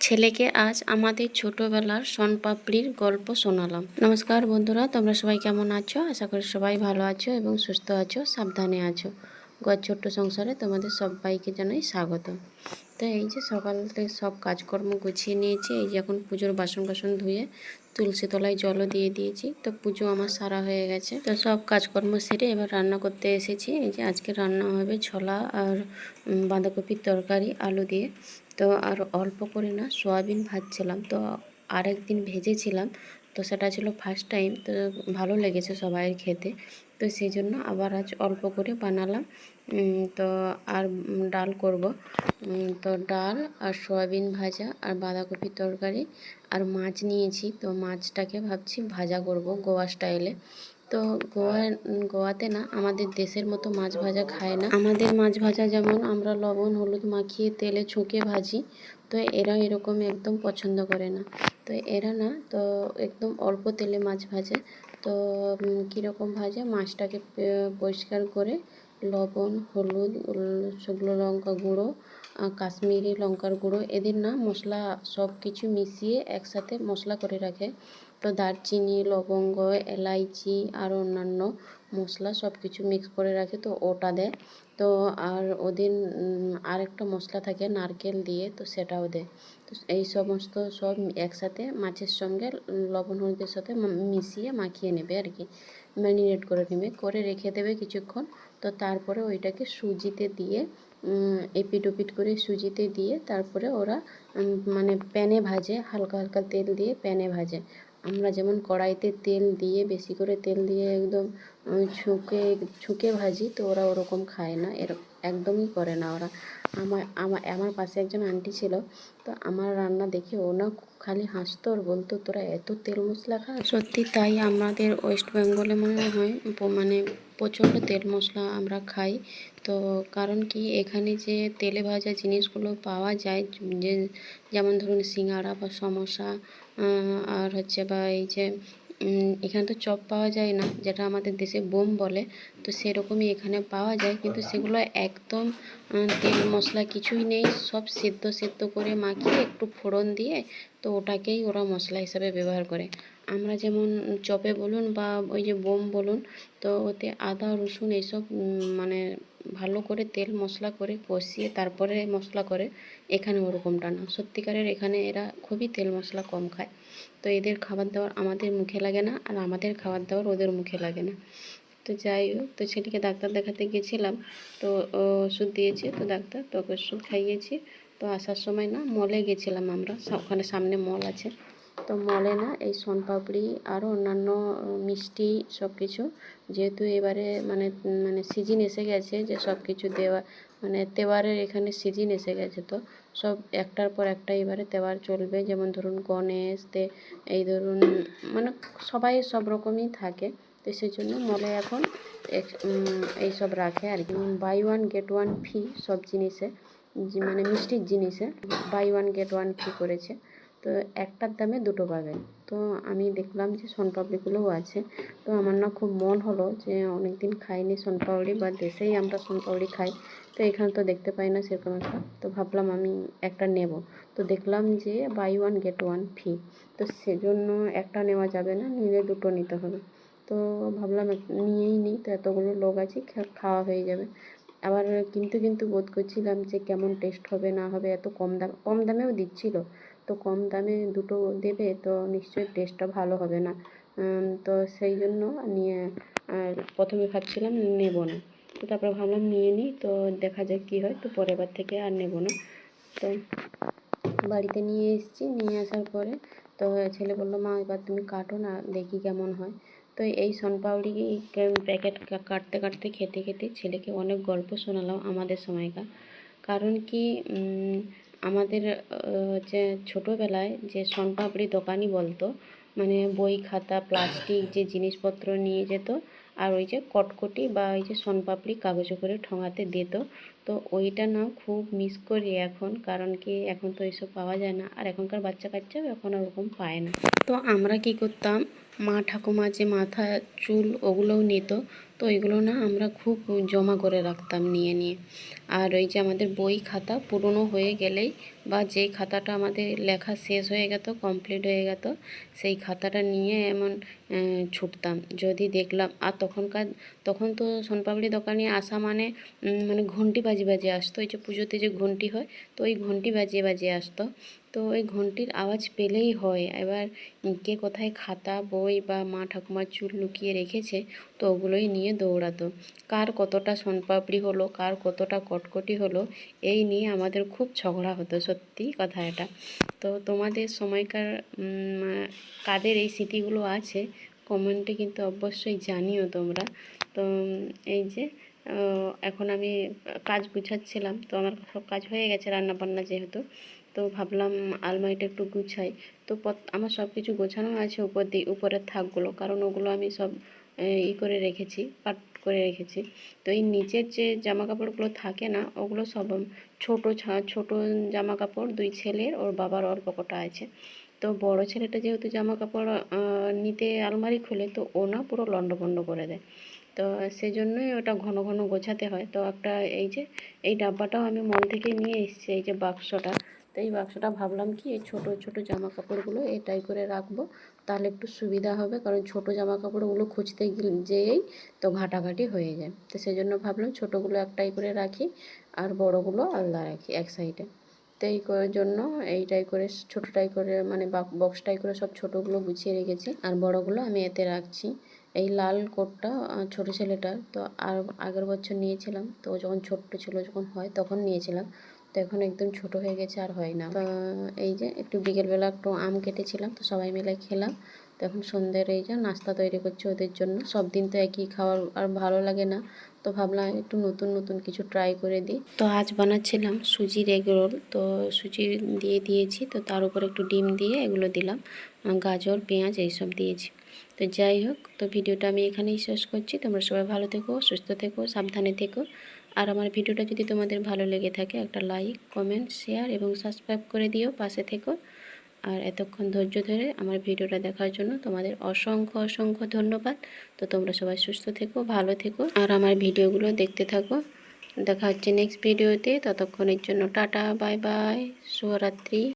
ছেলেকে আজ আমাদের ছোটবেলার শনপাপড়ির গল্প শোনালাম। নমস্কার বন্ধুরা, তোমরা সবাই কেমন আছো? আশা করি সবাই ভালো আছো এবং সুস্থ আছো, সাবধানে আছো। ছোট্ট সংসারে তোমাদের সবাইকে জানাই স্বাগত। তো এই যে সকাল থেকে সব কাজকর্ম গুছিয়ে নিয়েছি। এই যে এখন পুজোর বাসন ধুয়ে তুলসী তলায় জলও দিয়ে দিয়েছি। তো পুজো আমার সারা হয়ে গেছে। তো সব কাজকর্ম সেরে এবার রান্না করতে এসেছি। এই যে আজকে রান্না হবে ছোলা আর বাঁধাকপির তরকারি আলু দিয়ে। তো আর অল্প করে না সয়াবিন ভাজছিলাম, তো আরেকদিন ভেজেছিলাম, তো সেটা ছিল ফার্স্ট টাইম, তো ভালো লেগেছে সবাইয়ের খেতে। তো সেই জন্য আবার আজ অল্প করে বানালাম। তো আর ডাল করব। তো ডাল আর সয়াবিন ভাজা আর বাঁধাকপির তরকারি আর মাছ নিয়েছি। তো মাছটাকে ভাবছি ভাজা করব গোয়া স্টাইলে। তো গোয়াতে না আমাদের দেশের মতো মাছ ভাজা খায় না। আমাদের মাছ ভাজা যেমন আমরা লবণ হলুদ মাখিয়ে তেলে ছুঁকে ভাজি, তো এরা এরকম একদম পছন্দ করে না। তো এরা না, তো একদম অল্প তেলে মাছ ভাজে। তো কীরকম ভাজে, মাছটাকে পরিষ্কার করে লবণ হলুদ শুকনো লঙ্কা গুঁড়ো কাশ্মীরি লঙ্কার গুঁড়ো এদের না মশলা সব কিছু মিশিয়ে একসাথে মশলা করে রাখে। তো দারচিনি লবঙ্গ এলাইচি আর অন্যান্য মশলা সব কিছু মিক্স করে রাখে, তো ওটা দেয়। তো আর ওদের আরেকটা মশলা থাকে নারকেল দিয়ে, তো সেটাও দেয়। তো এই সমস্ত সব একসাথে মাছের সঙ্গে লবণ হলুদের সাথে মিশিয়ে মাখিয়ে নেবে আর কি, ম্যারিনেট করে নেবে, করে রেখে দেবে কিছুক্ষণ। তো তারপরে ওইটাকে সুজিতে দিয়ে এপিট ওপিট করে সুজিতে দিয়ে তারপরে ওরা মানে প্যানে ভাজে, হালকা হালকা তেল দিয়ে প্যানে ভাজে। আমরা যেমন কড়াইতে তেল দিয়ে বেশি করে তেল দিয়ে একদম ছুঁকে ভাজি, তো ওরা ওরকম খায় না, একদমই করে না ওরা। আমার পাশে একজন আন্টি ছিল, তো আমার রান্না দেখে ও না খালি হাসতো আর বলতো তোরা এত তেল মশলা খা। সত্যি তাই, আমাদের ওয়েস্ট বেঙ্গলে মনে হয় মানে প্রচণ্ড তেল মশলা আমরা খাই। তো কারণ কি এখানে যে তেলে ভাজা জিনিসগুলো পাওয়া যায়, যে যেমন ধরুন সিঙ্গাড়া বা সমোসা আর হচ্ছে বা এই যে এখানে তো চপ পাওয়া যায় না, যেটা আমাদের দেশে বোম বলে, তো সেরকমই এখানে পাওয়া যায়, কিন্তু সেগুলো একদম তেল মশলা কিছুই নেই, সব সেদ্ধ করে মাখিয়ে একটু ফোড়ন দিয়ে তো ওটাকেই ওরা মশলা হিসাবে ব্যবহার করে। আমরা যেমন চপে বলুন বা ওই যে বোম বলুন, তো ওতে আদা রসুন এইসব মানে ভালো করে তেল মশলা করে কষিয়ে তারপরে মশলা করে, এখানে ওরকমটা না। সত্যিকারের এখানে এরা খুবই তেল মশলা কম খায়। তো এদের খাবার দাবার আমাদের মুখে লাগে না, আর আমাদের খাবার দাবার ওদের মুখে লাগে না। তো যাই হোক, তো ছেলেকে ডাক্তার দেখাতে গেছিলাম, তো ওষুধ দিয়েছে, তো ডাক্তার তো ওষুধ খাইয়েছি। তো আসার সময় না মলে গেছিলাম আমরা, ওখানে সামনে মল আছে, তো মলে না এই শনপাপড়ি আরও অন্যান্য মিষ্টি সব কিছু, যেহেতু এবারে মানে মানে সিজন এসে গেছে যে সব কিছু দেওয়া মানে তেওয়ারের এখানে সিজন এসে গেছে, তো সব একটার পর একটা এবারে তেওয়ার চলবে। যেমন ধরুন গণেশ এই ধরুন মানে সবাই সব রকমই থাকে। তো সেই জন্য মলে এখন এইসব রাখে আর কি, buy one get one free সব জিনিসে, মানে মিষ্টির জিনিসে buy one get one free করেছে। তো একটার দামে দুটো পাবেন। তো আমি দেখলাম যে শনপাপড়িগুলোও আছে, তো আমার না খুব মন হলো যে অনেক দিন খাইনি শনপাপড়ি, বা দেশেই আমরা শনপাপড়ি খাই, তো এখানে তো দেখতে পাই না সেরকম একটা, তো ভাবলাম আমি একটা নেব। তো দেখলাম যে buy one get one free, তো সেজন্য একটা নেওয়া যাবে না, নিলে দুটো নিতে হবে। তো ভাবলাম নিয়েই নিই, তো এতগুলো লোক আছে খাওয়া হয়ে যাবে। আবার কিন্তু বোধ করছিলাম যে কেমন টেস্ট হবে না হবে, এত কম দামেও দিচ্ছিল, তো কম দামে দুটো দেবে তো নিশ্চয়ই টেস্টটা ভালো হবে না। তো সেই জন্য নিয়ে প্রথমে ভাবছিলাম নেব না, তো তারপর ভাবলাম নিয়ে নিই, তো দেখা যাক কী হয়, তো পরের বার থেকে আর নেব না। তো বাড়িতে নিয়ে এসেছি, নিয়ে আসার পরে তো ছেলে বললো মা এবার তুমি কাটো না দেখি কেমন হয়। তো এই শনপাপড়ি প্যাকেট কাটতে খেতে ছেলেকে অনেক গল্প শোনালাম আমাদের সময়কার। কারণ কি আমাদের হচ্ছে ছোটোবেলায় যে শনপাপড়ি দোকানি বলতো, মানে বই খাতা প্লাস্টিক যে জিনিসপত্র নিয়ে যেত, আর ওই যে কটকটি বা ওই যে শনপাপড়ি কাগজে করে ঠোঙাতে দিত, তো ওইটা না খুব মিস করি এখন। কারণ কি এখন তো এইসব পাওয়া যায় না, আর এখনকার বাচ্চা কাচ্চাও এখন ওরকম পায় না। তো আমরা কি করতাম, মা ঠাকুমা যে মাথা চুল ওগুলোও নিত, তো ওইগুলো না আমরা খুব জমা করে রাখতাম নিয়ে। আর ওই যে আমাদের বই খাতা পুরনো হয়ে গেলেই বা যেই খাতাটা আমাদের লেখা শেষ হয়ে গেত, কমপ্লিট হয়ে গেত, সেই খাতাটা নিয়ে এমন ছুটতাম। যদি দেখলাম, আর তখন তো সোনপাপড়ি দোকানে আসা মানে মানে ঘন্টি বাজিয়ে বাজিয়ে আসতো। এই যে পুজোতে যে ঘন্টি হয়, তো ওই ঘন্টি বাজিয়ে বাজিয়ে আসতো। তো ওই ঘন্টির আওয়াজ পেলেই হয়, এবার কে কোথায় খাতা বই বা মা ঠাকুমার চুল লুকিয়ে রেখেছে, তো ওগুলোই নিয়ে দৌড়াতো। কার কতটা সোনপাপড়ি হলো, কার কতটা কটকটি হলো, এই নিয়ে আমাদের খুব ঝগড়া হতো, সত্যি কথা এটা। তো তোমাদের সময়কার কাদের এই স্মৃতিগুলো আছে, কমেন্টে কিন্তু অবশ্যই জানিও তোমরা। তো এই যে এখন আমি কাজ গুছাচ্ছিলাম, তো আমার সব কাজ হয়ে গেছে রান্না বান্না যেহেতু, তো ভাবলাম আলমারিটা একটু গুছাই। তো আমার সব কিছু গোছানো আছে উপরের থাকগুলো, কারণ ওগুলো আমি সব করে রেখেছি, পাট করে রেখেছি। তো এই নিচের যে জামা কাপড়গুলো থাকে না, ওগুলো সব ছোট জামা কাপড়, দুই ছেলের, ওর বাবার অল্প কটা আছে। তো বড় ছেলেটা যেহেতু জামা কাপড় নিতে আলমারি খুলে, তো ও না পুরো লণ্ডভণ্ড করে দেয়। তো সেজন্যই ওটা ঘন ঘন গোছাতে হয়। তো একটা এই যে এই ডাব্বাটাও আমি মল থেকে নিয়ে এসেছি, এই যে বাক্সটা। তো এই বাক্সটা ভাবলাম কি এই ছোট ছোট জামা কাপড়গুলো এটাই করে রাখবো, তাহলে একটু সুবিধা হবে, কারণ ছোট জামা কাপড়গুলো খুঁজতে যেয়েই তো ঘাটাঘাটি হয়ে যায়। তো সেজন্য ভাবলাম ছোটোগুলো একটাই করে রাখি, আর বড়গুলো আলাদা রাখি এক সাইডে। তো এই জন্য এইটাই করে ছোটোটাই করে মানে বক্সটাই করে সব ছোটোগুলো গুছিয়ে রেখেছি, আর বড়গুলো আমি এতে রাখছি। এই লাল কোটটা ছোটো ছেলেটার, তো আর আগের বছর নিয়েছিলাম, তো যখন ছোট্ট ছিল যখন হয় তখন নিয়েছিলাম, তো এখন একদম ছোট হয়ে গেছে, আর হয় না। তো এই যে একটু বিকেলবেলা একটু আম কেটেছিলাম, তো সবাই মিলে খেলাম। তো এখন সন্ধ্যের এই যে নাস্তা তৈরি করছি ওদের জন্য। সব দিন তো একই খাওয়ার আর ভালো লাগে না, তো ভাবলাম একটু নতুন নতুন কিছু ট্রাই করে দিই। তো আজ বানাচ্ছিলাম সুজির এগ রোল। তো সুজি দিয়ে দিয়েছি, তো তার উপর একটু ডিম দিয়ে এগুলো দিলাম, গাজর পেঁয়াজ এইসব দিয়েছি। তো যাই হোক, তো ভিডিওটা আমি এখানেই শেষ করছি। তোমরা সবাই ভালো থেকো, সুস্থ থেকো, সাবধানে থেকো। আর আমার ভিডিওটা যদি তোমাদের ভালো লেগে থাকে, একটা লাইক, কমেন্ট, শেয়ার এবং সাবস্ক্রাইব করে দিও, পাশে থেকো। আর এতক্ষণ ধৈর্য ধরে আমার ভিডিওটা দেখার জন্য তোমাদের অসংখ্য অসংখ্য ধন্যবাদ। তো তোমরা সবাই সুস্থ থেকো, ভালো থেকো, আর আমার ভিডিওগুলো দেখতে থাকো। দেখা হচ্ছে নেক্সট ভিডিওতে। ততক্ষণের জন্য টাটা, বাই বাই, শুভরাত্রি।